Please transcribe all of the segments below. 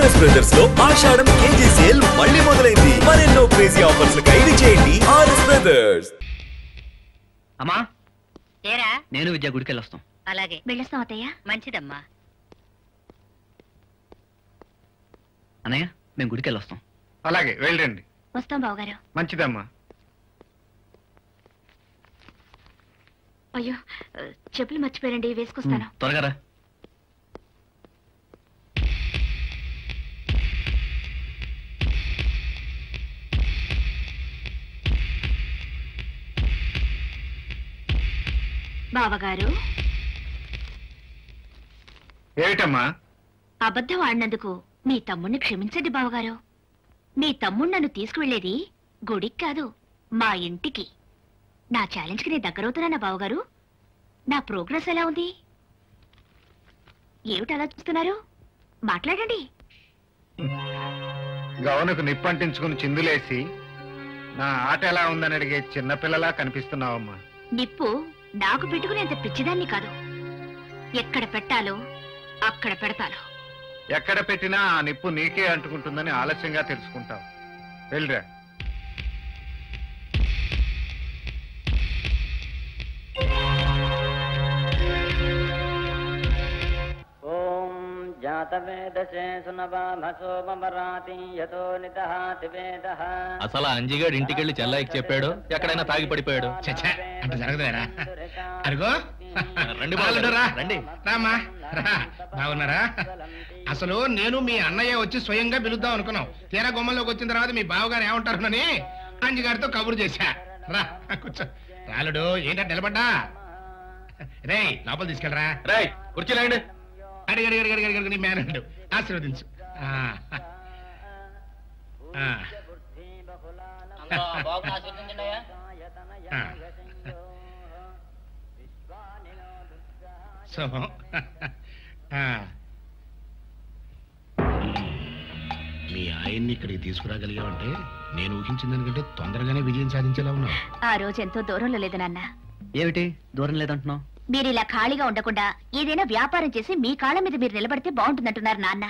RS brothers లో ఆషాఢం KG sale మళ్ళీ మొదలైంది. మరెన్నో క్రేజీ ఆఫర్స్ ఖైదీ చేయండి ఆర్ఎస్ బ్రదర్స్. అమ్మా ఏరా నేను విద్యా గుడికి వెళ్ళొస్తాం. అలాగే వెళ్ళొస్తాం అత్తయ్య. మంచిదమ్మా. అన్నయ్య మేము గుడికి వెళ్ళొస్తాం. అలాగే వెళ్ళండి. వస్తాం బావగారు. మంచిదమ్మా. అయ్యో చెప్పులు మర్చిపోయారండి, వేసుకొస్తాను. త్వరగా రా. బావగారు ఏమిటమ్మా? అబద్ధం ఆడినందుకు మీ తమ్ముణ్ణి క్షమించండి బావగారు. మీ తమ్ముడు నన్ను తీసుకువెళ్లేది గుడికి కాదు, మా ఇంటికి. నా ఛాలెంజ్ కి నేను దగ్గరవుతున్నానా బావగారు? నా ప్రోగ్రెస్ ఎలా ఉంది? ఏమిటి అలా చూస్తున్నారు? మాట్లాడండి. గౌనకు నిప్పంటించుకుని చిందులేసి నా ఆట ఎలా ఉందని అడిగే చిన్నపిల్లలా కనిపిస్తున్నావమ్మా. నిప్పు నాకు పెట్టుకునేంత పిచ్చిదాన్ని కాదు. ఎక్కడ పెట్టాలో అక్కడ పెడతాను. ఎక్కడ పెట్టినా ఆ నిప్పు నీకే అంటుకుంటుందని ఆలస్యంగా తెలుసుకుంటావు. వెళ్ళరా. అసలు అంజిగాడు ఇంటికెళ్ళి చెల్లాయికి చెప్పాడు, ఎక్కడైనా తాగి పడిపోయాడు. అంటే జరగదేరా? అరుగో రండి రండి. రామా బాగున్నారా? అసలు నేను మీ అన్నయ్య వచ్చి స్వయంగా పిలుద్దాం అనుకున్నాం. తీరా గుమ్మంలోకి వచ్చిన తర్వాత మీ బావగారు ఏమంటారునని అంజిగారితో కబురు చేశా. రా కూర్చో. రాలుడు ఏంటంటే నిలబడ్డా? రే లోపల తీసుకెళ్ళరా. రే కూర్చోలేండి. అడిగి అడిగి అడిగి అడిగి అడిగి నీ మేనడు ఆశీర్వదించు. సో మీ ఆయన్ని ఇక్కడికి తీసుకురాగలిగావంటే నేను ఊహించిన దానికంటే తొందరగానే విజయం సాధించేలా ఉన్నావు. ఆ రోజు ఎంతో దూరంలో లేదు నాన్న. ఏమిటి దూరం లేదంటున్నావు? మీరు ఇలా ఖాళీగా ఉండకుండా ఏదైనా వ్యాపారం చేసి మీ కాళ్ళ మీద మీరు నిలబడితే బాగుంటుందంటున్నారు నాన్న.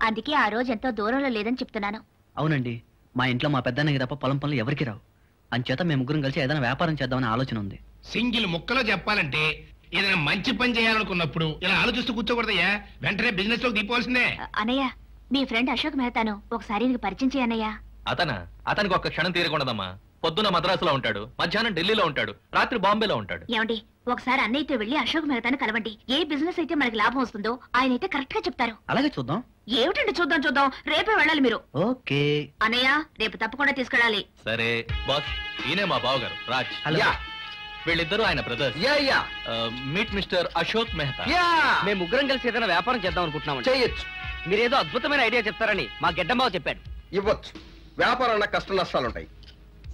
అందుకే ఆ రోజు ఎంతో దూరంలో లేదని చెప్తున్నాను. అవునండి, మా ఇంట్లో మా పెద్దన్నకి తప్ప పొలం పనులు ఎవరికి రావు. అంచేత మేము ముగ్గురం కలిసి ఏదైనా వ్యాపారం చేద్దామని ఆలోచన ఉంది. సింగిల్ ముక్కలో చెప్పాలంటే ఏదైనా మంచి పని చేయాలనుకున్నప్పుడు ఇలా ఆలోచిస్తూ కూర్చోకూడదయ్యా. వెంటనే బిజినెస్ లోకి దిగిపోవాల్సిందే. అన్నయ్య, మీ ఫ్రెండ్ అశోక్ మెహతాను ఒకసారి నీకు పరిచయం చేయన్నయ్యా. అతనికి ఒక్క క్షణం తీరకూడదమ్మా. పొద్దున మద్రాసులో ఉంటాడు, మధ్యాహ్నం ఢిల్లీలో ఉంటాడు, రాత్రి బాంబేలో ఉంటాడు. ఏమండి, ఒకసారి అన్నయ్యతో వెళ్లి అశోక్ మెహతాను కలవండి. ఏ బిజినెస్ అయితే మనకి లాభం వస్తుందో ఆయన అయితే కరెక్ట్ గా చెప్తారు. అలాగే చూద్దాం. ఏమిటండి చూద్దాం చూద్దాం, రేపే వెళ్ళాలి మీరు. ఓకే అన్నయ్య, రేపు తప్పకుండా తీసుకెళ్ళాలి. సరే బాస్, ఈయనే మా బావగారు రాజ్. వీళ్ళిద్దరూ ఆయన brothers. Meet mister Ashok Mehta. మేము ముగ్గురం కలిసి ఏదైనా వ్యాపారం చేద్దాం అనుకుంటున్నాం. చేయొచ్చు. మీరేదో అద్భుతమైన ఐడియా చెప్తారని మా గెడ్డంబావ చెప్పాడు. ఇవ్వచ్చు. వ్యాపారంలో కష్ట నష్టాలుంటాయి.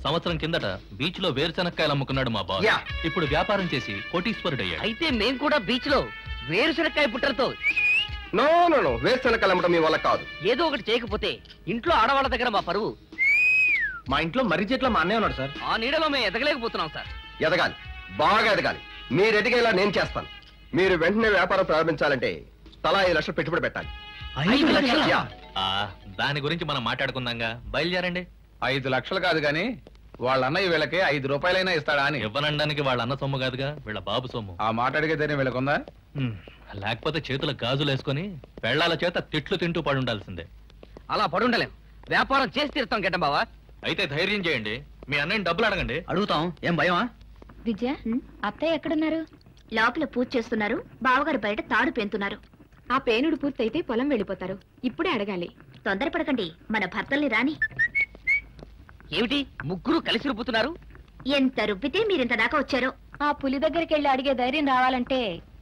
సంవత్సరం కిందట బీచ్ లో వేరుశనక్కాయలు అమ్ముకున్నాడు మా బావ. ఇప్పుడు వ్యాపారం చేసి కోటీశ్వరుడయ్యాడు. అయితే మేము కూడా బీచ్ లో వేరుశనక్కాయ పుట్టలతో నో వేరుశనక్కాయలు అమ్మడం మీ వల్ల కాదు. ఏదో ఒకటి చేయకపోతే ఇంట్లో ఆడవాళ్ళ దగ్గర మా పరువు. మా ఇంట్లో మర్రి చెట్లో మా అన్నయ్య ఉన్నాడు సార్. ఆ నీడలో మేము ఎదగలేకపోతున్నాం సార్. ఎదగాలి, బాగా ఎదగాలి. మీరు ఎదిగేలా నేను చేస్తాను. మీరు వెంటనే వ్యాపారం ప్రారంభించాలంటే తలా 5 లక్షలు పెట్టుబడి పెట్టాలి. 5 లక్షలు? దాని గురించి మనం మాట్లాడుకుందాంగా, బయలుదేరండి. 5 లక్షలు కాదు గాని వాళ్ళ అన్నయ్య వీళ్ళకి 5 రూపాయలైనా ఇస్తాడా అని. ఇవ్వనడానికి వాళ్ళ అన్న సొమ్ము కాదుగా, వీళ్ళ బాబు సొమ్ము. ఆ మాట అడిగేదేనే వీళ్ళకుందా? లేకపోతే చేతుల గాజులు వేసుకుని పెళ్లాల చేత తిట్లు తింటూ పడుండాల్సిందే. అలా పడుండలేం. వ్యాపారం చేసి తీరుతాం గెడ్డంబావా. అయితే ధైర్యం చేయండి, మీ అన్నయ్యని డబ్బులు అడగండి. అడుగుతాం, ఏం భయమా? విద్య, అత్తయ్య ఎక్కడున్నారు? లోపల పూజ చేస్తున్నారు. బావగారు బయట తాడు పెంతున్నారు. ఆ పేనుడు పూర్తయితే పొలం వెళ్ళిపోతారు. ఇప్పుడే అడగాలి. తొందరపడకండి, మన భర్తల్ని రాని. ఏమిటి ముగ్గురు కలిసి రుబ్బుతున్నారు? ఎంత రుబ్బితే మీరింత దాకా వచ్చారో. ఆ పులి దగ్గరికి వెళ్ళి అడిగే ధైర్యం రావాలంటే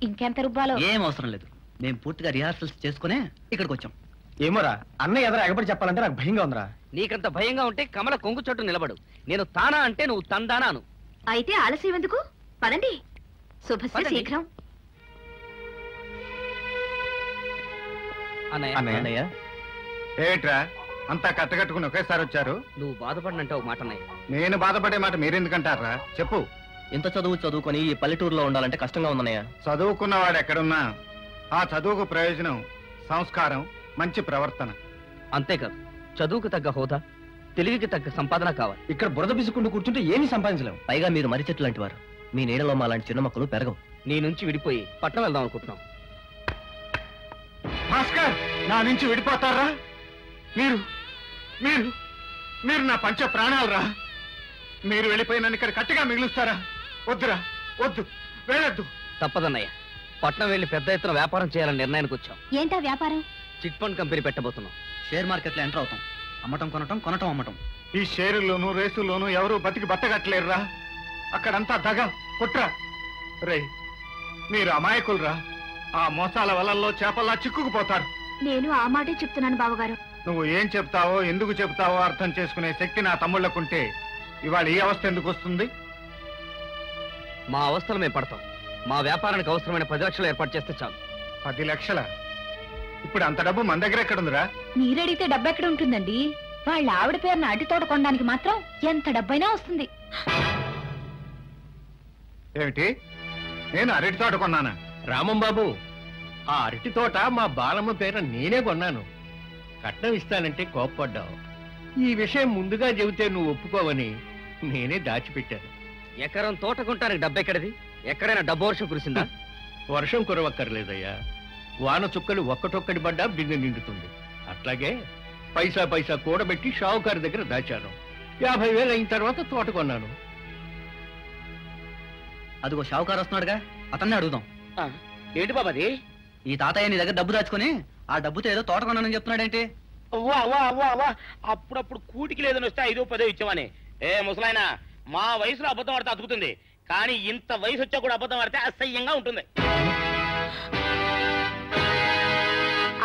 ఇంకెంత రుబ్బాలో. ఏం అవసరం లేదు, మేము పూర్తిగా రిహార్సల్స్ చేసుకునే ఇక్కడికి వచ్చాం. ఏమోరా, అన్నయ్య ఎదురు ఎగబడి చెప్పాలంటే నాకు భయంగా ఉందిరా. నీకంత భయంగా ఉంటే కమల కొంగు చోటు నిలబడు. నేను తానా అంటే నువ్వు తందానాను. అయితే ఆలస్యం ఎందుకు? పదండి. శుభస్య శీఘ్రం. అన్నయ్య ఏట్రా అంతా కట్టకట్టుకుని ఒకేసారి వచ్చారు? నువ్వు బాధపడినంటే ఒక మాట అన్నయ్య. నేను బాధపడే మాట మీరెందుకంటారా? చెప్పు. ఇంత చదువుకొని ఈ పల్లెటూరులో ఉండాలంటే కష్టంగా ఉందన్నయ్య. చదువుకున్నవాడు ఎక్కడున్నా ఆ చదువుకు ప్రయోజనం సంస్కారం, మంచి ప్రవర్తన. అంతేకాదు చదువుకు తగ్గ హోదా, తెలివికి తగ్గ సంపాదన కావాలి. ఇక్కడ బురద బిసుకుంటూ కూర్చుంటే ఏమీ సంపాదించలేము. పైగా మీరు మర్రి చెట్టు లాంటి వారు. మీ నీడలో మా లాంటి చిన్న మొక్కలు పెరగవు. నీ నుంచి విడిపోయి పట్నం వెళ్దాం అనుకుంటున్నాం. భాస్కర్, నా నుంచి విడిపోతారా? మీరు మీరు మీరు నా పంచ ప్రాణాలు రా. మీరు వెళ్ళిపోయి నన్ను ఇక్కడ కట్టిగా మిగులుస్తారా? వద్దురా, వద్దు, వెళ్ళొద్దు. తప్పదన్నయ్య, పట్నం వెళ్ళి పెద్ద ఎత్తున వ్యాపారం చేయాలని నిర్ణయానికి వచ్చాం. ఏంటా వ్యాపారం? చిట్ ఫండ్ కంపెనీ పెట్టబోతున్నాం. షేర్ మార్కెట్లో ఎంటర్ అవుతాం. అమ్మటం కొనటం, కొనటం అమ్మటం. ఈ షేరుల్లోనూ రేసుల్లోనూ ఎవరూ బతికి బట్టగట్టలేరురా. అక్కడంతా దగ కుట్ర. రే, మీరు అమాయకులురా. ఆ మోసాల వలల్లో చేపల్లా చిక్కుకుపోతారు. నేను ఆ మాటే చెప్తున్నాను బావగారు. నువ్వు ఏం చెప్తావో, ఎందుకు చెప్తావో అర్థం చేసుకునే శక్తి నా తమ్ముళ్లకుంటే ఇవాళ ఈ అవస్థ ఎందుకు వస్తుంది? మా అవస్థలు మేము పడతాం. మా వ్యాపారానికి అవసరమైన 10 లక్షలు ఏర్పాటు చేస్తే చాలు. 10 లక్షల? ఇప్పుడు అంత డబ్బు మన దగ్గర ఎక్కడుందిరా? మీరడిగితే డబ్బు ఎక్కడ ఉంటుందండి? వాళ్ళ ఆవిడ పేరున అరటి తోట కొనడానికి మాత్రం ఎంత డబ్బైనా వస్తుంది. ఏమిటి? నేను అరటి తోట కొన్నానా? రామం బాబు, ఆ అరటి తోట మా బాలమ్మ పేర నేనే కొన్నాను. కట్నం ఇస్తానంటే కోప్పడ్డావు. ఈ విషయం ముందుగా చెబితే నువ్వు ఒప్పుకోవని నేనే దాచిపెట్టాను. ఎకరం తోట కొంటానికి డబ్బు ఎక్కడిది? ఎక్కడైనా డబ్బు వర్షం కురిసిందా? వర్షం కురవక్కర్లేదయ్యా. వాన చుక్కలు ఒక్కటొక్కటి పడ్డా బిందె నిండుతుంది. అట్లాగే పైసా పైసా కూడబెట్టి షావుకారు దగ్గర దాచాను. 50,000 అయిన తర్వాత తోట కొన్నాను. అదిగో షావుకారు వస్తున్నాడుగా, అతన్నే అడుగుదాం. ఏంటి బాబాది? ఈ తాతయ్య నీ దగ్గర డబ్బు దాచుకొని ఆ డబ్బుతో ఏదో తోట కొన్నానని చెప్తున్నాడేంటి? అప్పుడప్పుడు కూటికి లేదని వస్తే 5-10 ఇచ్చామని. ఏ ముసలాయన, మా వయసులో అబద్ధం ఆడితే అతుకుతుంది, కానీ ఇంత వయసు వచ్చా కూడా అబద్ధం ఆడితే అసహ్యంగా ఉంటుంది.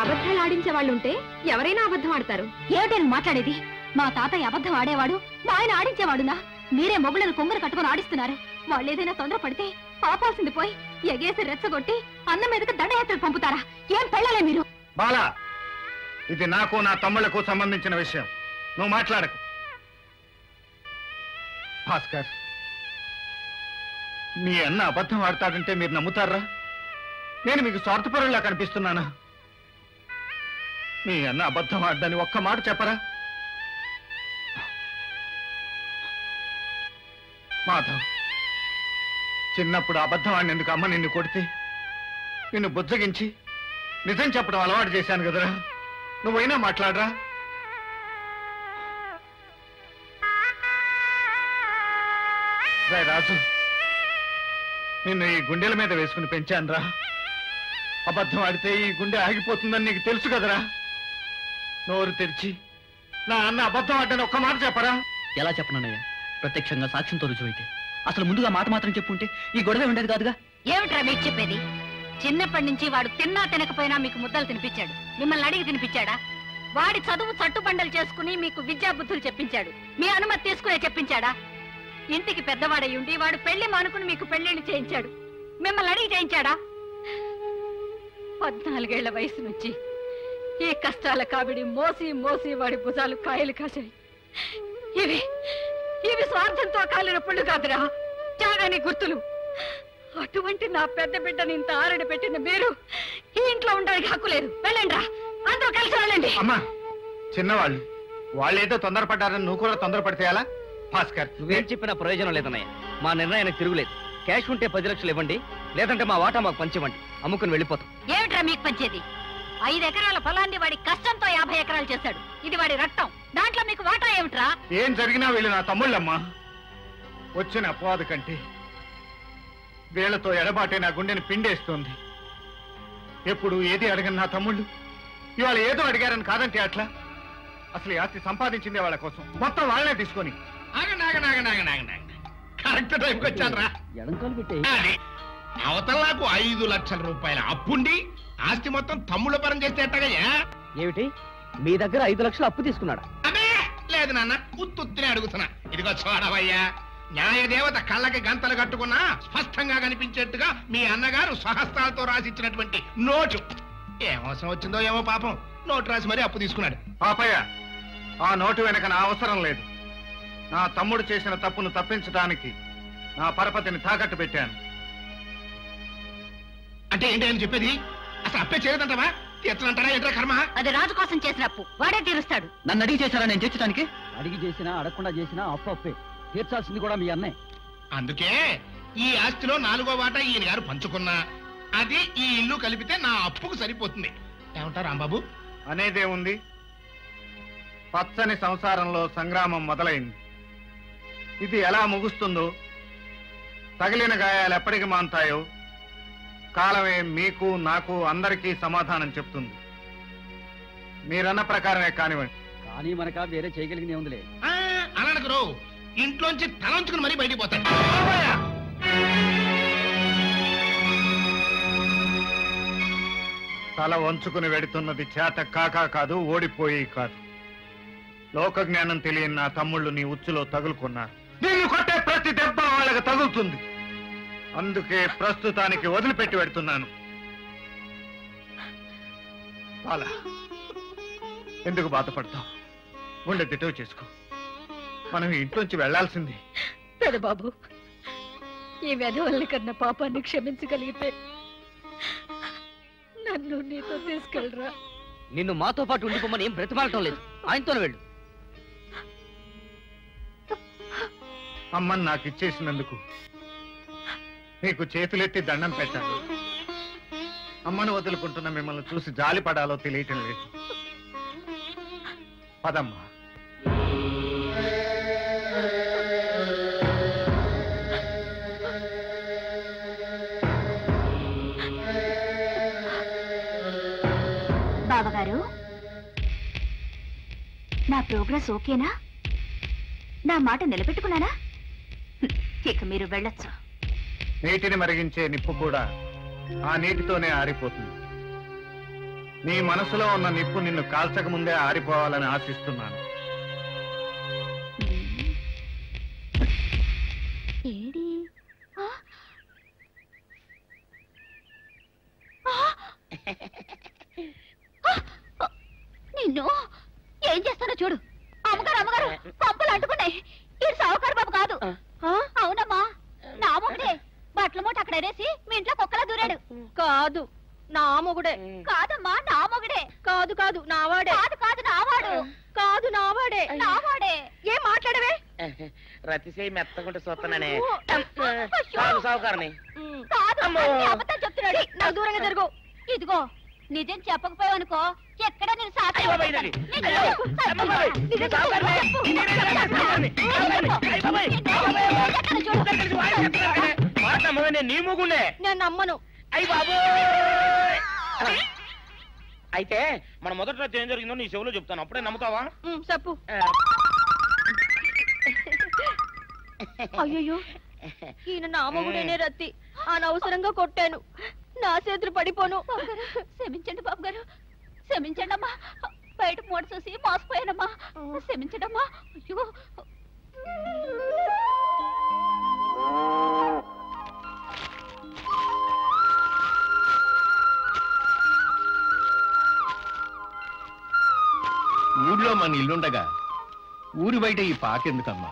అబద్ధాలు ఆడించే వాళ్ళు ఉంటే ఎవరైనా అబద్ధం ఆడతారు. ఏమిటని మాట్లాడేది? మా తాతయ్య అబద్ధం ఆడేవాడు, మా ఆయన ఆడించేవాడునా? మీరే మొగుళ్ళను కొంగరు కట్టుకుని ఆడిస్తున్నారు. వాళ్ళు ఏదైనా తొందర పడితే పాపాల్సింది పోయి ఎగేసి రెచ్చగొట్టి అన్నం మీదకి దండయాత్రకు పంపుతారా? ఏం పెళ్ళాలే మీరు? బాలా, ఇది నాకు నా తమ్ముళ్లకు సంబంధించిన విషయం. నువ్వు మాట్లాడకు. భాస్కర్, మీ అన్న అబద్ధం ఆడతాడంటే మీరు నమ్ముతారా? నేను మీకు స్వార్థపరులా కనిపిస్తున్నానా? మీ అన్న అబద్ధం ఆడదని ఒక్క మాట చెప్పరా? మాధవ్, చిన్నప్పుడు అబద్ధం ఆడినందుకు అమ్మ నిన్ను కొడితే నిన్ను బుజ్జగించి నిజం చెప్పడం అలవాటు చేశాను కదరా. నువ్వైనా మాట్లాడరా? రాజు, నిన్ను ఈ గుండెల మీద వేసుకుని పెంచానురా. అబద్ధం ఆడితే ఈ గుండె ఆగిపోతుందని నీకు తెలుసు కదరా. నోరు తెరిచి నా అన్న అబద్ధం ఆడని ఒక్క మాట చెప్పరా? ఎలా చెప్పనయ్యా? ప్రత్యక్షంగా సాక్ష్యంతో రుజువైతే. అసలు ముందుగా మాట మాత్రం చెప్పుంటే ఈ గొడవ ఉండేది కాదుగా. ఏమిట్రా మీకు చెప్పేది? చిన్నప్పటి నుంచి వాడు తిన్నా తినకపోయినా మీకు ముద్దలు తినిపించాడు. మిమ్మల్ని అడిగి తినిపించాడా? వాడి చదువు చట్టుబండలు చేసుకుని మీకు విద్యా బుద్ధులు చెప్పించాడు. మీ అనుమతి తీసుకునే చెప్పించాడా? ఇంటికి పెద్దవాడై ఉండి వాడు పెళ్లి మానుకుని మీకు పెళ్లిళ్ళు చేయించాడు. మిమ్మల్ని అడిగి చేయించాడా? 14 ఏళ్ల వయసు నుంచి ఈ కష్టాల కాబడి మోసి మోసి వాడి భుజాలు కాయలు కాశాయి. ఇవి స్వార్థంతో కాలిన పుళ్ళు కాదురా, త్యాగాని గుర్తులు. అటువంటి నా పెద్ద బిడ్డని ఇంత ఆరడి పెట్టిన మీరు ఈ ఇంట్లో ఉండడానికి హక్కు లేదు. వెళ్ళండి రా, అందరూ కలిసి వెళ్ళండి. అమ్మా, చిన్నవాళ్ళు వాళ్ళేదో తొందరపడ్డారని నువ్వు కూడా తొందరపడితే ఎలా? భాస్కర్, నువ్వేం చెప్పినా ప్రయోజనం లేదన్నయ్య. మా నిర్ణయానికి తిరుగులేదు. క్యాష్ ఉంటే 10 లక్షలు ఇవ్వండి, లేదంటే మా వాటా మాకు పంచివ్వండి. అమ్ముకుని వెళ్ళిపోతాం. ఏమిట్రా మీకు పంచేది? 5 ఎకరాల పొలాన్ని వాడి కష్టంతో 50 ఎకరాలు చేశాడు. ఇది వాడి రక్తం. దాంట్లో మీకు వాటా ఏమిట్రా? ఏం జరిగినా వీళ్ళు నా తమ్ముళ్ళమ్మా. వచ్చిన అపవాదు కంటే వీళ్లతో ఎడబాటే నా గుండెని పిండేస్తోంది. ఎప్పుడు ఏది అడగని నా తమ్ముళ్ళు ఇవాళ ఏదో అడిగారని కాదంటే అట్లా. అసలు ఈ ఆస్తి సంపాదించిందే వాళ్ళ కోసం, మొత్తం వాళ్ళనే తీసుకొని. కరెక్ట్ టైంకి వచ్చాను రా. అవతల నాకు 5 లక్షల రూపాయల అప్పుండి ఆస్తి మొత్తం తమ్ముళ్ళ పరం చేస్తే ఎట్టగయ్యా? ఏమిటి, మీ దగ్గర 5 లక్షలు అప్పు తీసుకున్నాడా? అదే లేదు నాన్న, ఉత్తునే అడుగుతున్నా. ఇదిగో చూడవయ్యా, న్యాయదేవత కళ్ళకి గంతలు కట్టుకున్నా స్పష్టంగా కనిపించేట్టుగా మీ అన్నగారు స్వహస్తాలతో రాసిచ్చినటువంటి నోటు. ఏం అవసరం వచ్చిందో ఏమో పాపం, నోటు రాసి మరీ అప్పు తీసుకున్నాడు. పాపయ్య, ఆ నోటు వెనక నా అవసరం లేదు. నా తమ్ముడు చేసిన తప్పును తప్పించడానికి నా పరపతిని తాకట్టు పెట్టాను. అంటే ఏంటి అని చెప్పేది? అసలు అప్పే చేయలేదంటావా? తీర్చనంటారా ఏంట్రా కర్మ? అది రాజు కోసం చేసిన అప్పు, వాడే తీరుస్తాడు. నన్ను అడిగి చేశారా నేను తీర్చడానికి? అడిగి చేసినా అడగకుండా చేసినా అప్పు అప్పే, తీర్చాల్సింది కూడా మీ అన్నయ్య. అందుకే ఈ ఆస్తిలో 4వ వాటా ఈయన గారు పంచుకున్నా అది ఈ ఇల్లు కలిపితే నా అప్పుకు సరిపోతుంది. ఏమంటారు రాంబాబు? అనేదే ఉంది. పచ్చని సంసారంలో సంగ్రామం మొదలైంది. ఇది ఎలా ముగుస్తుందో, తగిలిన గాయాలు ఎప్పటికి మాంతాయో కాలమే మీకు నాకు అందరికీ సమాధానం చెప్తుంది. మీరన్న ప్రకారమే కానివ్వండి. కానీ మనక వేరే చేయగలిగినే ఉందిలే. అలానకు ఇంట్లోంచి తలంచుకుని మరీ బయటికి పోతాడు. తల వంచుకుని వెడుతున్నది చేత కాకా కాదు, ఓడిపోయి కాదు. లోక జ్ఞానం తెలియని నా తమ్ముళ్ళు నీ ఉచ్చులో తగులుకున్నారు. నిన్ను కొట్టే ప్రతి దెబ్బ వాళ్ళకి తగులుతుంది. అందుకే ప్రస్తుతానికి వదిలిపెట్టి పెడుతున్నాను. అలా ఎందుకు బాధపడతావు? గుండె దిటవు చేసుకో. మనం ఇంట్లోంచి వెళ్లాల్సింది. పెదబాబు, ఈ వెధవల్ని కన్నా పాపాన్ని క్షమించగలిగితే నన్ను నీతో తీసుకెళ్ళరా. నిన్ను మాతో పాటు ఉండిపోమని ఏం బ్రతిమాలటం లేదు, ఆయనతోనే వెళ్ళు. అమ్మని నాకు ఇచ్చేసినందుకు నీకు చేతులెత్తి దండం పెట్టాను. అమ్మను వదులుకుంటున్న మిమ్మల్ని చూసి జాలి పడాలో తెలియటం లేదు. పదమ్మా. బావగారు, నా ప్రోగ్రెస్ ఓకేనా? నా మాట నిలబెట్టుకున్నానా? ఇక మీరు వెళ్ళొచ్చు. నీటిని మరిగించే నిప్పు కూడా ఆ నీటితోనే ఆరిపోతుంది. నీ మనసులో ఉన్న నిప్పు నిన్ను కాల్చక ముందే ఆరిపోవాలని ఆశిస్తున్నాను. నిన్ను ఏం చేస్తానో చూడు. అమ్మగారు అమ్మగారు, పంపలు అంటుకున్నాయి. ఇది సావుకారు బాబు కాదు. అవునమ్మా, నా మొగుడే. బట్టల మూట అక్కడ ఎరేసి మీ ఇంట్లో కుక్కలా దూరాడు. కాదు, నా మొగుడే. కాదమ్మా, నా మొగుడే. కాదు కాదు, నావాడే. కాదు కాదు, నావాడు. కాదు, నావాడే. నావాడే. ఏం మాట్లాడవే? రతిసేయి మెత్తకుంటే చూస్తున్నానే. సావుకారని కాదు, అబద్ధం చెప్తున్నాడు. నా దూరంగా జరుగు. ఇదిగో, నిజం చెప్పకపోయావనుకో ఎక్కడ నేను నీ ముగుండే నేను నమ్మను. అయ్యి బాబు. అయితే మన మొదటి రోజు ఏం జరిగిందో నీ చెవులో చెప్తాను, అప్పుడే నమ్ముతావా? చెప్పు. అయ్యో, ఈయన నా మొగుడేనే రత్తి. అనవసరంగా కొట్టాను. నా చేతులు పడిపోను. క్షమించండి బాబు గారు, క్షమించండి అమ్మా. బయట మూట చూసి మోసపోయానమ్మా. క్షమించండి అమ్మా. అయ్యో, ఊర్లో మన ఇల్లుండగా ఊరి బయట ఈ పాకెందుకమ్మా?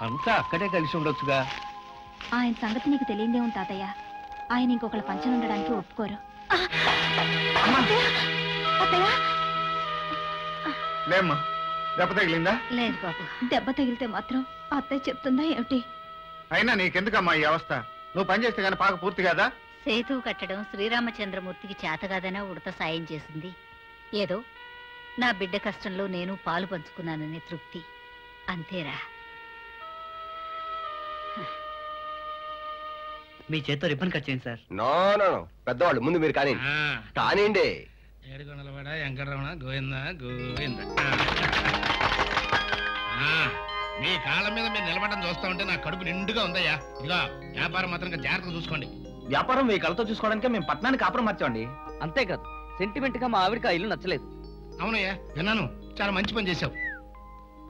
అంతా అక్కడే కలిసి ఉండొచ్చుగా. ఆయన సంగతి నీకు తెలియదేమో తాతయ్య. ఆయన ఇంకొకళ్ళ పంచన ఉండడానికి ఒప్పుకోరు. లేమ్మా, దెబ్బ తగిలిందా? లేదు బాబు. దెబ్బ తగిలితే మాత్రం అత్తయ్య చెప్తుందా ఏమిటి? అయినా నీకెందుకమ్మా ఈ అవస్థ? నువ్వు పని చేస్తే కానీ పాక పూర్తి కదా. సేతు కట్టడం శ్రీరామచంద్రమూర్తికి చేతగాదనా ఉడత సాయం చేసింది. ఏదో నా బిడ్డ కష్టంలో నేను పాలు పంచుకున్నాననే తృప్తి, అంతేరా. మీ చేత్తో రిబ్బన్ కట్ చేయండి సార్. నో నో నో, పెద్దవాళ్ళు ముందు మీరు కానీ కానివ్వండి. ఏడుకొండలవాడ వెంకటరమణ గోవింద గోవింద. మీ కాళ్ళ మీద మీరు నిలబడడం చూస్తా ఉంటే నా కడుపు నిండుగా ఉందయ్యా. ఇదిగా వ్యాపారం మాత్రం జాగ్రత్తగా చూసుకోండి. వ్యాపారం మీ కళ్ళతో చూసుకోవడానికి మేము పట్టణానికి కాపురం మార్చామండి. అంతేకాదు, సెంటిమెంట్ గా మా ఆవిడకి ఆ ఇల్లు నచ్చలేదు. అవునయ్యా, విన్నాను. చాలా మంచి పని చేశావు.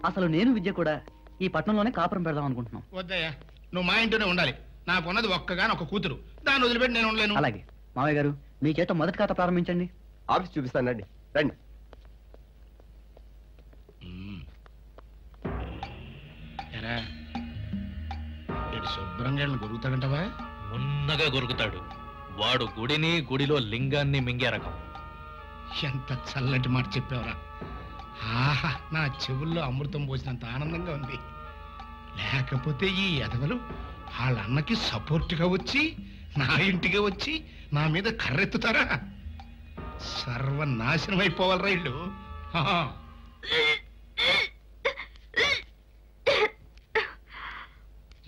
అసలు నేను విద్య కూడా ఈ పట్టణంలోనే కాపురం పెడదాం అనుకుంటున్నాం. వద్దయ్యా, నువ్వు మా ఇంట్లోనే ఉండాలి. నాకున్నది ఒక్కగాని ఒక కూతురు, దాన్ని వదిలిపెట్టి నేను ఉండలేను. అలాగే మావయ్య గారు, మీ చేత మొదటి ఖాతా ప్రారంభించండి. ఆఫీస్ చూపిస్తాను, రండి రండి. ఎరా, శుభ్రంగా గొరుగుతాడంటవా? ఉన్నగా గొరుకుతాడు. వాడు గుడిని, గుడిలో లింగాన్ని మింగే రకం. ఎంత చల్లటి మాట చెప్పావురా. ఆహా, నా చెవుల్లో అమృతం పోసినంత ఆనందంగా ఉంది. లేకపోతే ఈ ఎదవలు వాళ్ళ అన్నకి సపోర్ట్గా వచ్చి నా ఇంటికి వచ్చి నా మీద కర్రెత్తుతారా? సర్వనాశనం అయిపోవాలరా ఇల్లు.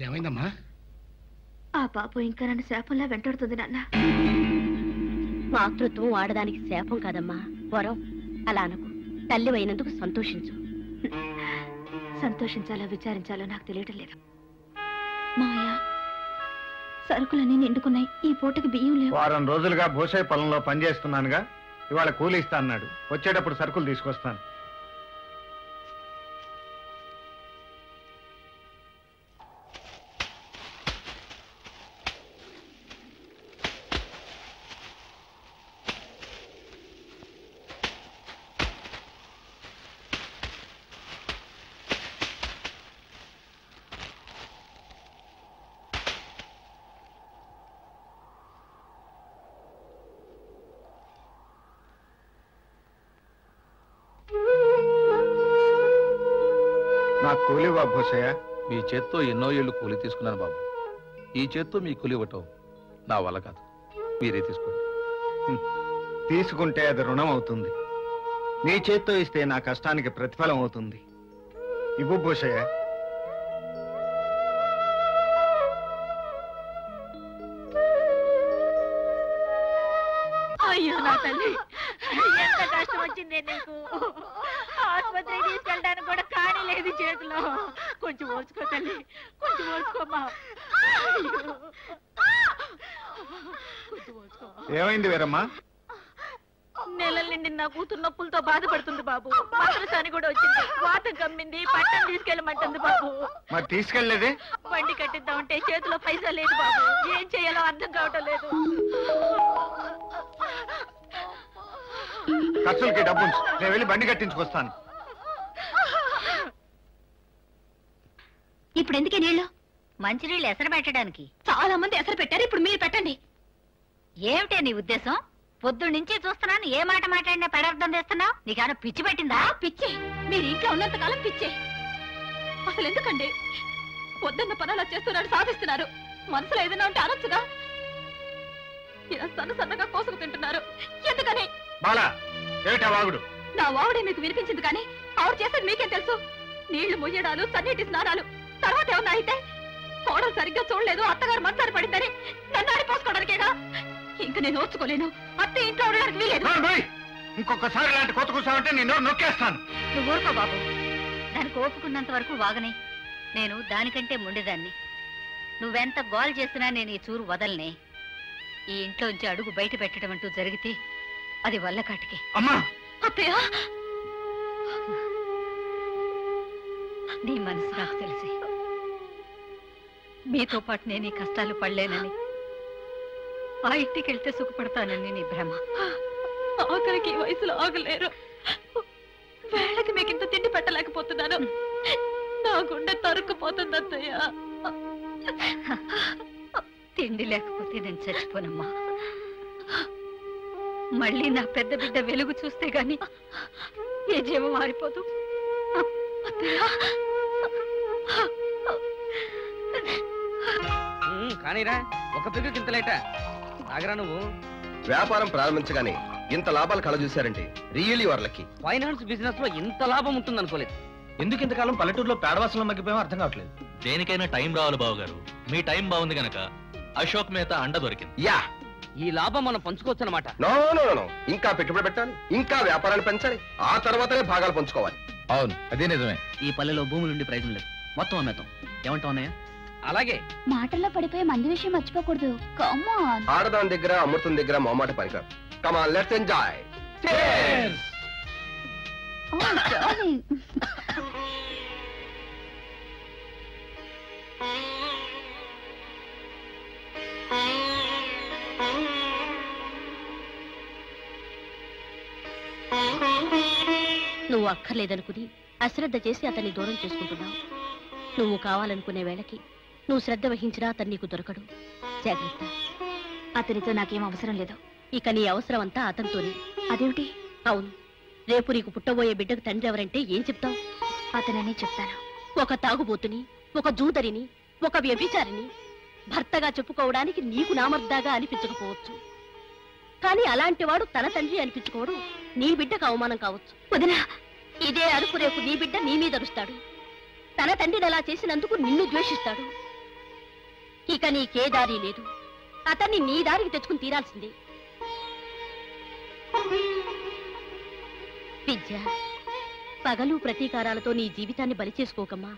ఏమైందమ్మా? ఆ పాపం ఇంకా నన్ను శాపంలా వెంటాడుతుంది నాన్న. మాతృత్వం ఆడదానికి శాపం కాదమ్మా, వరం. అలా అనుకో. తల్లి అయినందుకు సంతోషించు. సంతోషించాలో విచారించాలో నాకు తెలియటం లేదు. మావయ్య, సరుకులన్నీ నిండుకున్నాయి. ఈ పూటకి బియ్యం లేవు. వారం రోజులుగా భూసాయి పొలంలో పనిచేస్తున్నానుగా. ఇవాళ కూలి ఇస్తా అన్నాడు. వచ్చేటప్పుడు సరుకులు తీసుకొస్తాను. నాకు కూలి ఇవ్వ భూసయ్య. మీ చేత్తో ఎన్నో ఏళ్ళు కూలి తీసుకున్నాను బాబు. ఈ చేత్తో మీ కూలి ఇవ్వటం నా వల్ల కాదు. మీరే తీసుకోండి. తీసుకుంటే అది రుణం అవుతుంది. నీ చేత్తో ఇస్తే నా కష్టానికి ప్రతిఫలం అవుతుంది. ఇవ్వు భూసయ్య. అయ్యో నా తల్లి, ఎంత కష్టం వచ్చిందే నీకు. ఆసుపత్రికి తీసుకెళ్ళడానికి కూడా కానీ లేదు చేతిలో. కొంచెం ఓర్చుకో తల్లి, కొంచెం ఓర్చుకోమ్మా. ఏమైంది వీరమ్మా? నెలల నుండి నా కూతురు నొప్పులతో బాధపడుతుంది బాబు. మంత్రసాని కూడా వచ్చింది. వాతం కమ్మింది. పట్టణం తీసుకెళ్ళమంటుంది బాబు. మరి తీసుకెళ్లేదే? బండి కట్టిద్దామంటే చేతిలో పైసా లేదు బాబు. ఏం చేయాలో అర్థం కావటం లేదు. ఖర్చులకి డబ్బు ఉంచు. నేను వెళ్ళి బండి కట్టించుకొస్తాను. ఇప్పుడు ఎందుకే నీళ్ళు? మంచినీళ్ళు ఎసరు పెట్టడానికి. చాలా మంది ఎసరు పెట్టారు, ఇప్పుడు మీరు పెట్టండి. ఏమిటే నీ ఉద్దేశం? పొద్దు నుంచి చూస్తున్నాను, ఏ మాట మాట్లాడినా పెడార్థం చేస్తున్నావు. నీకేమైనా పిచ్చి పెట్టిందా? పిచ్చే. మీరు ఇంట్లో ఉన్నంత కాలం పిచ్చే. అసలు ఎందుకండి పొద్దున్న పనులు చేస్తున్నారు, సాధిస్తున్నారు. మనసులో ఏదైనా ఉంటే అనొచ్చుగా. ఇలా సన్నగా కోసుకు తింటున్నారు. ఎందుకని? బాలా, ఏమిటా వాగుడు? నా వావుడే మీకు వినిపించింది కానీ ఆవిడ చేసేది మీకేం తెలుసు? నీళ్లు ముయ్యడాలు, సన్నీటి స్నానాలు. తర్వాత ఏమన్నా అయితే కోడలు సరిగ్గా చూడలేదు, అత్తగారు మంచారు పడిందని నన్ను ఆడిపోసుకోవడానికేగా. ఇంక నేను ఓర్చుకోలేను. అత్త ఇంట్లో ఉండడానికి వీలేదు. ఇంకొకసారి ఇలాంటి కొత్త కూర్చోమంటే నేను నొక్కేస్తాను. నువ్వు ఊరుకో బాబు. దానికి ఓపుకున్నంత వరకు వాగనే. నేను దానికంటే ముండేదాన్ని. నువ్వెంత గోల్ చేసినా నేను ఈ చూరు వదలనే. ఈ ఇంట్లోంచి అడుగు బయట పెట్టడం అంటూ జరిగితే అది వల్ల కాటికి. అమ్మా, అత్తయ్య, నీ మనసు నాకు తెలిసి మీతో పాటు నేను ఈ కష్టాలు పడలేనని, ఆ ఇంటికి వెళ్తే సుఖపడతానని నీ భ్రమ. ఆఖరికి ఈ వయసులో ఆగలేరు. వేళకి మీకు ఇంత తిండి పెట్టలేకపోతున్నాను. నా గుండె తరుక్కుపోతుంది అత్తయ్య. తిండి లేకపోతే నేను చచ్చిపోనమ్మా. మళ్ళీ నా పెద్ద బిడ్డ వెలుగు చూస్తే గాని ఏ జీవం మారిపోదు. కానీరా, ఒక పిగ్గుకి ఇంత లేట ఆగరా. నువ్వు వ్యాపారం ప్రారంభించగానే ఇంత లాభాలు కళ చూశారంటే రియల్లీ వర్లకి. ఫైనాన్స్ బిజినెస్ లో ఇంత లాభం ఉంటుంది అనుకోలేదు. ఎందుకు ఇంతకాలం పల్లెటూరులో పేడవాసంలో మగ్గిపోయామో అర్థం కావట్లేదు. దేనికైనా టైం రావాలి బాబు గారు. మీ టైం బాగుంది గనక అశోక్ మెహతా అండ దొరికింది. యా, ఈ లాభం మనం పంచుకోవచ్చు అనమాట. నో నో నో, ఇంకా పెట్టుబడి పెట్టాలి, ఇంకా వ్యాపారాన్ని పెంచాలి, ఆ తర్వాతనే భాగాలు పంచుకోవాలి. అవును, అదే నిజమే. ఈ పల్లెలో భూములుండి ప్రయోజనం లేదు. మొత్తం అమ్మేద్దాం. ఏమంటావు అన్నయ్య? అలాగే. మాటల్లో పడిపోయి మంది విషయం మర్చిపోకూడదు. Come on. ఆడదాని దగ్గర అమృతం దగ్గర మొహమాట పనికారు. Come on, let's enjoy. Cheers! Oh, darling. నువ్వు అక్కర్లేదనుకుని అశ్రద్ధ చేసి అతన్ని దూరం చేసుకుంటున్నావు. నువ్వు కావాలనుకునే వేళకి నువ్వు శ్రద్ధ వహించినా అతను నీకు దొరకడు. జాగ్రత్త. అతనితో నాకేం అవసరం లేదు. ఇక నీ అవసరం అంతా అతనితోనే. అదేమిటి? అవును, రేపు నీకు పుట్టబోయే బిడ్డకు తండ్రి ఎవరంటే ఏం చెప్తావు? అతననే చెప్తాను. ఒక తాగుబోతుని, ఒక జూదరిని, ఒక వ్యభిచారిని భర్తగా చెప్పుకోవడానికి నీకు నామర్దాగా అనిపించకపోవచ్చు, కానీ అలాంటి వాడు తన తండ్రి అనిపించుకోవడం నీ బిడ్డకు అవమానం కావచ్చు. వదినా, ఇదే అరుపు రేపు నీ బిడ్డ నీ మీద అరుస్తాడు. తన తండ్రిని అలా చేసినందుకు నిన్ను ద్వేషిస్తాడు. ఇక నీకే దారి లేదు, అతన్ని నీ దారికి తెచ్చుకుని తీరాల్సిందే. విద్య, పగలు ప్రతీకారాలతో నీ జీవితాన్ని బలి చేసుకోకమ్మా.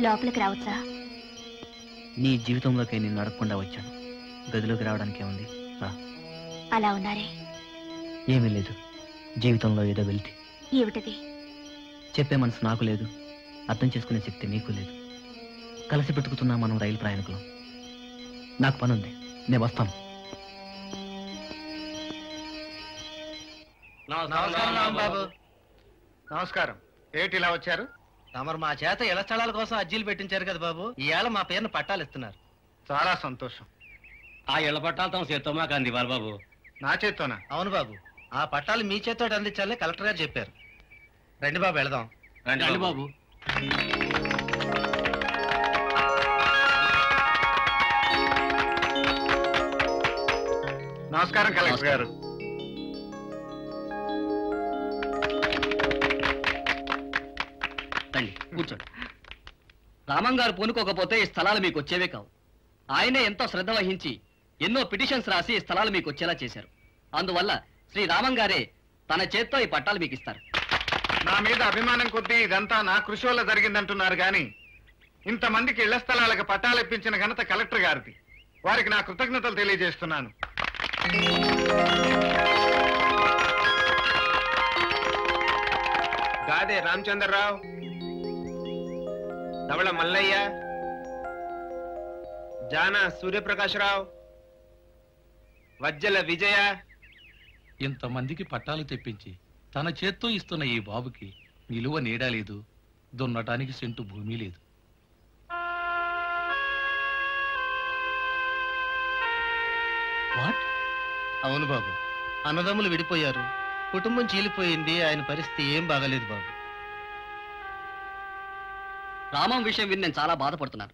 లోపలికి రావచ్చా? నీ జీవితంలోకి నేను నడకుండా వచ్చాను. గదిలోకి రావడానికి ఏముంది? రా. అలా ఉన్నారే. ఏమీ లేదు, జీవితంలో ఏదో వెళ్తే. ఏమిటది? చెప్పే మనసు నాకు లేదు, అర్థం చేసుకునే శక్తి నీకు లేదు. కలిసి పెట్టుకుతున్నా మనం రైలు ప్రయాణికులం. నాకు పని ఉంది, నేను వస్తాను. నమస్కారం బాబు. నమస్కారం. ఏటి ఇలా వచ్చారు? తమరు మా చేత ఇళ్ల స్థలాల కోసం అర్జీలు పెట్టించారు కదా బాబు, ఈవేళ మా పేరును పట్టాలు ఇస్తున్నారు. చాలా సంతోషం. ఆ ఇళ్ల పట్టాలు తమ చేత్తో మాకు అందివ్వాలి బాబు. నా చేత్తోనా? అవును బాబు, ఆ పట్టాలు మీ చేత్తో అందించాలని కలెక్టర్ గారు చెప్పారు. రండి బాబు, వెళదాం. రండి బాబు. నమస్కారం కలెక్టర్ గారు. రండి, కూర్చోండి. రామం గారు పూనుకోకపోతే ఈ స్థలాలు మీకు వచ్చేవే కావు. ఆయనే ఎంతో శ్రద్ధ వహించి ఎన్నో పిటిషన్స్ రాసి ఈ స్థలాలు మీకు వచ్చేలా చేశారు. అందువల్ల శ్రీ రామం గారే తన చేత్తో ఈ పట్టాలు మీకు ఇస్తారు. నా మీద అభిమానం కొద్దీ ఇదంతా నా కృషి వల్ల జరిగిందంటున్నారు గాని ఇంతమందికి ఇళ్ల స్థలాలకు పట్టాలు ఇప్పించిన ఘనత కలెక్టర్ గారిది. వారికి నా కృతజ్ఞతలు తెలియజేస్తున్నాను. గాదే రామచంద్రరావు, ధవళ మల్లయ్య, జానా సూర్యప్రకాశరావు, వజ్జల విజయ. ఇంతమందికి పట్టాలు తెప్పించి తన చేత్తో ఇస్తున్న ఈ బాబుకి నిలువ నీడ లేదు, దున్నటానికి సెంటు భూమి లేదు. వాట్? అవును బాబు, అన్నదమ్ములు విడిపోయారు, కుటుంబం చీలిపోయింది, ఆయన పరిస్థితి ఏం బాగలేదు బాబు. రామం విషయం విని నేను చాలా బాధపడుతున్నాను.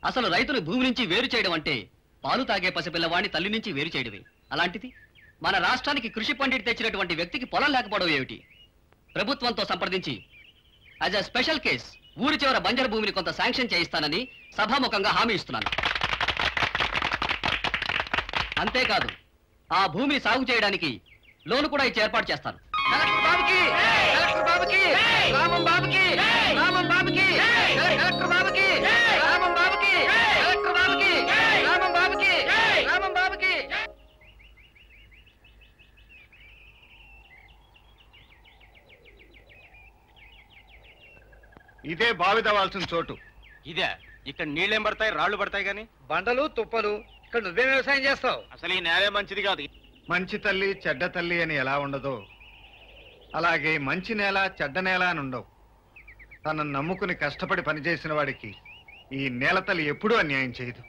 అసలు రైతును భూమి నుంచి వేరు చేయడం అంటే పాలు తాగే పసిపిల్లవాడిని తల్లి నుంచి వేరు చేయడమే. అలాంటిది మన రాష్ట్రానికి కృషి పండిట్ తెచ్చినటువంటి వ్యక్తికి పొలం లేకపోవడం ఏమిటి? ప్రభుత్వంతో సంప్రదించి యాజ్ అ స్పెషల్ కేస్ ఊరి చివర బంజరు భూమిని కొంత శాంక్షన్ చేయిస్తానని సభాముఖంగా హామీ ఇస్తున్నాను. అంతేకాదు, ఆ భూమిని సాగు చేయడానికి లోను కూడా ఇచ్చి ఏర్పాటు చేస్తాను. కలెక్టర్ బాబుకి, కలెక్టర్ బాబుకి, రామం బాబుకి, రామం బాబుకి, కలెక్టర్ బాబుకి, రామం బాబుకి, కలెక్టర్ బాబుకి, రామం బాబుకి, రామం బాబుకి. ఇదే బావి తవ్వాల్సిన చోటు. ఇదే ఇక్కడ నీళ్ళేం పడతాయి, రాళ్లు పడతాయి గాని బండలు తుప్పలు. ఇక్కడ నువ్వేం వ్యవసాయం చేస్తావు? అసలు ఈ నేలే మంచిది కాదు. మంచి తల్లి చెడ్డ తల్లి అని ఎలా ఉండదో అలాగే మంచి నేల చెడ్డ నేల అని ఉండవు. తనను నమ్ముకుని కష్టపడి పనిచేసిన వాడికి ఈ నేల తల్లి ఎప్పుడూ అన్యాయం చేయదు.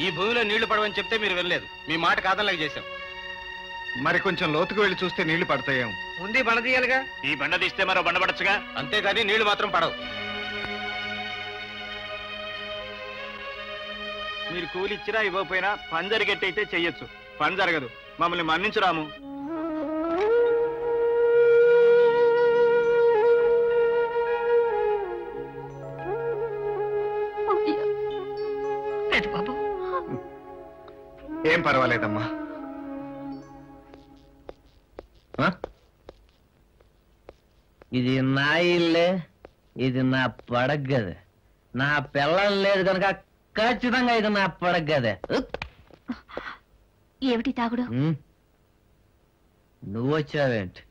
ఈ భూమిలో నీళ్లు పడవని చెప్తే మీరు వెళ్ళలేదు. మీ మాట కాదనలేక చేశాం. మరి కొంచెం లోతుకు వెళ్ళి చూస్తే నీళ్లు పడతాయేమో. ముందు బండ తీయాలిగా. ఈ బండ తీస్తే మరో బండ పడచ్చుగా. అంతేగాని నీళ్లు మాత్రం పడవు. మీరు కూలి ఇచ్చినా ఇవ్వకపోయినా పని జరిగేట్టయితే చెయ్యొచ్చు. పని జరగదు. మమ్మల్ని మన్నించు రాము. బాబు ఏం పర్వాలేదమ్మా. ఇది నా ఇల్లే, ఇది నా పడగదే. నా పిల్లలు లేదు కనుక ఖచ్చితంగా ఇది నా పడగదే. ఏమిటి తాగుడు? నువ్వొచ్చావేంటి?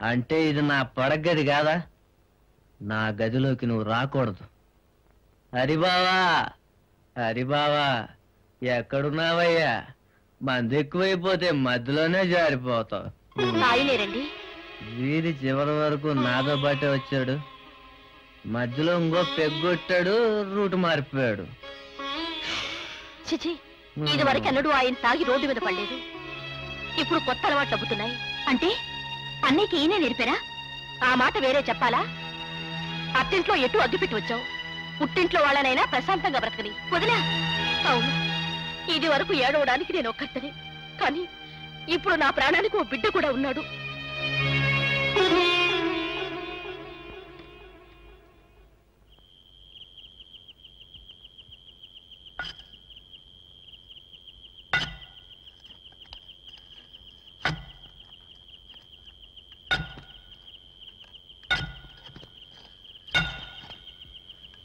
అంటే ఇది నా పడగది కాదా? నా గదిలోకి నువ్వు రాకూడదు. హరిబావా, హరిబావా, ఎక్కడున్నావయ్యా? మంది ఎక్కువైపోతే మధ్యలోనే జారిపోతావు. తాయిలేరండి. వీధి చివరి వరకు నాతో బట్టే వచ్చాడు. మధ్యలో ఇంకో పెగ్గొట్టాడు, రూటు మారిపోయాడు. చిచి, ఇది వరకెన్నడూ ఆయన తాగి రోడ్డు మీద పడలేదు. ఇప్పుడు కొత్త అలవాట్లు అబ్బుతున్నాయి. అంటే అన్నయ్యకి ఈయనే నేర్పారా? ఆ మాట వేరే చెప్పాలా? అత్తింట్లో ఎటు అగ్గిపెట్టి వచ్చావు. పుట్టింట్లో వాళ్ళనైనా ప్రశాంతంగా బ్రతకని వదినా. అవును, ఇది వరకు ఏడవడానికి నేను ఒక్కర్తనే. కానీ ఇప్పుడు నా ప్రాణానికి ఓ బిడ్డ కూడా ఉన్నాడు.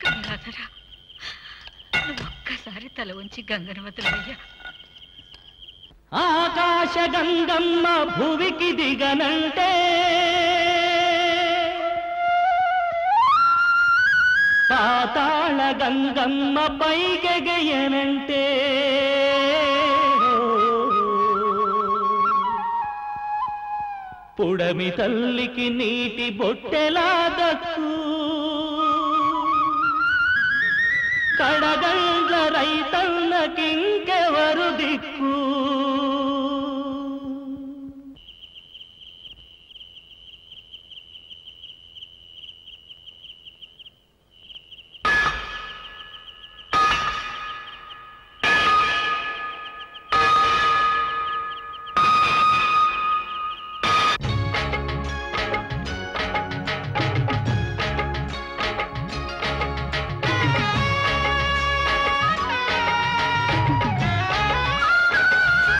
గంగాధరా, నువ్వు ఒక్కసారి తల ఉంచి గంగను వదిలయ్యా. ఆకాశ గంగమ్మ భువికి దిగనంటే పాతాళ గంగమ్మ పైకెగయనంటే పుడమి తల్లికి నీటి బొట్టెలా దక్కు కడగండ్ల రైతన్నకింకెవరు దిక్కు